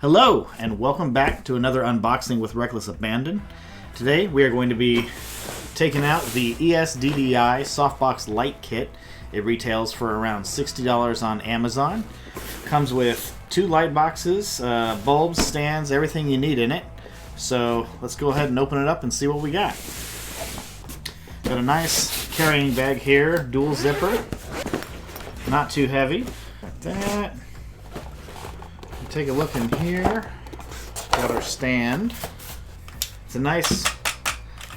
Hello, and welcome back to another unboxing with Reckless Abandon. Today we are going to be taking out the ESDDI Softbox Light Kit. It retails for around $60 on Amazon. Comes with 2 light boxes, bulbs, stands, everything you need in it. So let's go ahead and open it up and see what we got. Got a nice carrying bag here, dual zipper. Not too heavy. Like that. Take a look in here. Got our stand. It's a nice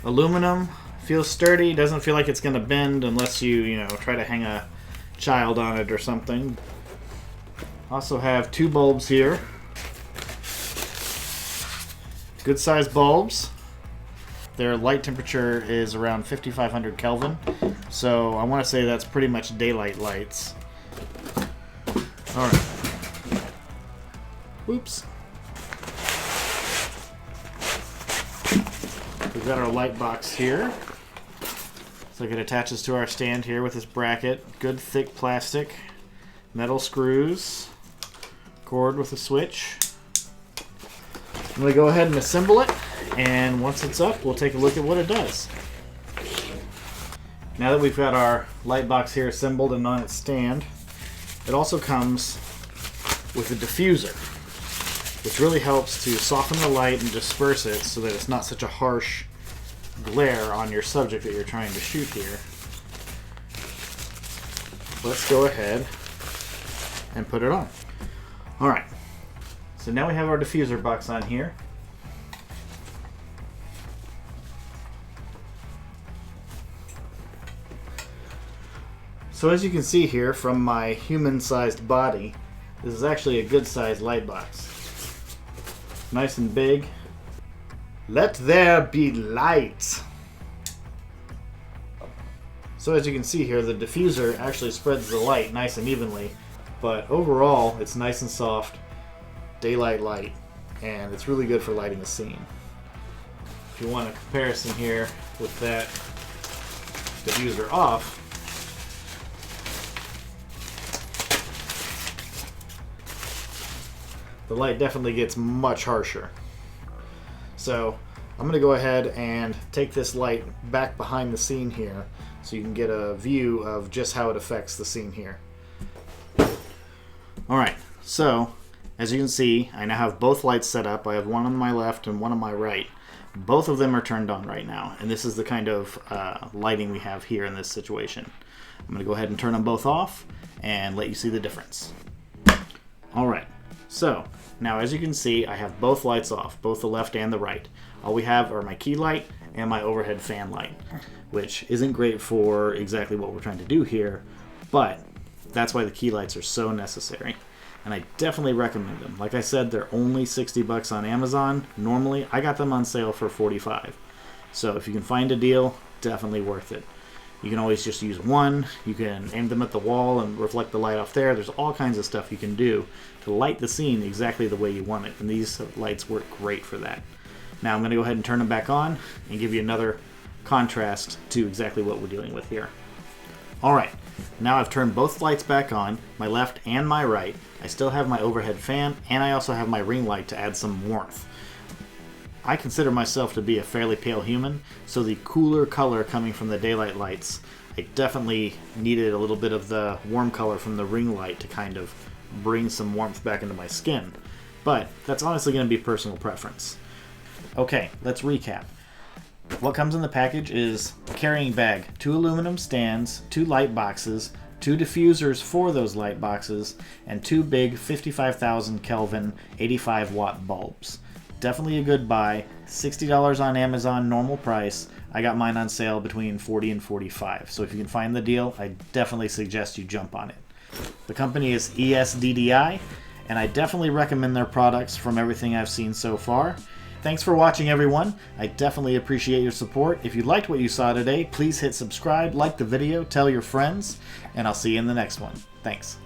aluminum. Feels sturdy. Doesn't feel like it's going to bend unless you try to hang a child on it or something. Also have 2 bulbs here. Good sized bulbs. Their light temperature is around 5500 Kelvin. So I want to say that's pretty much daylight lights. Alright. Oops. We've got our light box here. So it attaches to our stand here with this bracket. Good thick plastic. Metal screws. Cord with a switch. I'm going to go ahead and assemble it. And once it's up, we'll take a look at what it does. Now that we've got our light box here assembled and on its stand, it also comes with a diffuser, which really helps to soften the light and disperse it so that it's not such a harsh glare on your subject that you're trying to shoot here. Let's go ahead and put it on. Alright, so now we have our diffuser box on here. So as you can see here from my human-sized body, this is actually a good-sized light box. Nice and big. Let there be light. So as you can see here, the diffuser actually spreads the light nice and evenly, but overall it's nice and soft, daylight light, and it's really good for lighting a scene. If you want a comparison here with that diffuser off, the light definitely gets much harsher. So I'm going to go ahead and take this light back behind the scene here so you can get a view of just how it affects the scene here. Alright, so as you can see, I now have both lights set up. I have one on my left and one on my right. Both of them are turned on right now, and this is the kind of lighting we have here in this situation. I'm going to go ahead and turn them both off and let you see the difference. Alright. So, now as you can see, I have both lights off, both the left and the right. All we have are my key light and my overhead fan light, which isn't great for exactly what we're trying to do here, but that's why the key lights are so necessary. And I definitely recommend them. Like I said, they're only $60 on Amazon. Normally, I got them on sale for $45. So if you can find a deal, definitely worth it. You can always just use one. You can aim them at the wall and reflect the light off there. There's all kinds of stuff you can do to light the scene exactly the way you want it. And these lights work great for that. Now I'm going to go ahead and turn them back on and give you another contrast to exactly what we're dealing with here. Alright, now I've turned both lights back on, my left and my right. I still have my overhead fan, and I also have my ring light to add some warmth. I consider myself to be a fairly pale human, so the cooler color coming from the daylight lights, I definitely needed a little bit of the warm color from the ring light to kind of bring some warmth back into my skin. But that's honestly going to be personal preference. Okay, let's recap. What comes in the package is a carrying bag, 2 aluminum stands, 2 light boxes, 2 diffusers for those light boxes, and 2 big 55,000 Kelvin 85 watt bulbs. Definitely a good buy. $60 on Amazon, normal price. I got mine on sale between $40 and $45. So if you can find the deal, I definitely suggest you jump on it. The company is ESDDI, and I definitely recommend their products from everything I've seen so far. Thanks for watching, everyone. I definitely appreciate your support. If you liked what you saw today, please hit subscribe, like the video, tell your friends, and I'll see you in the next one. Thanks.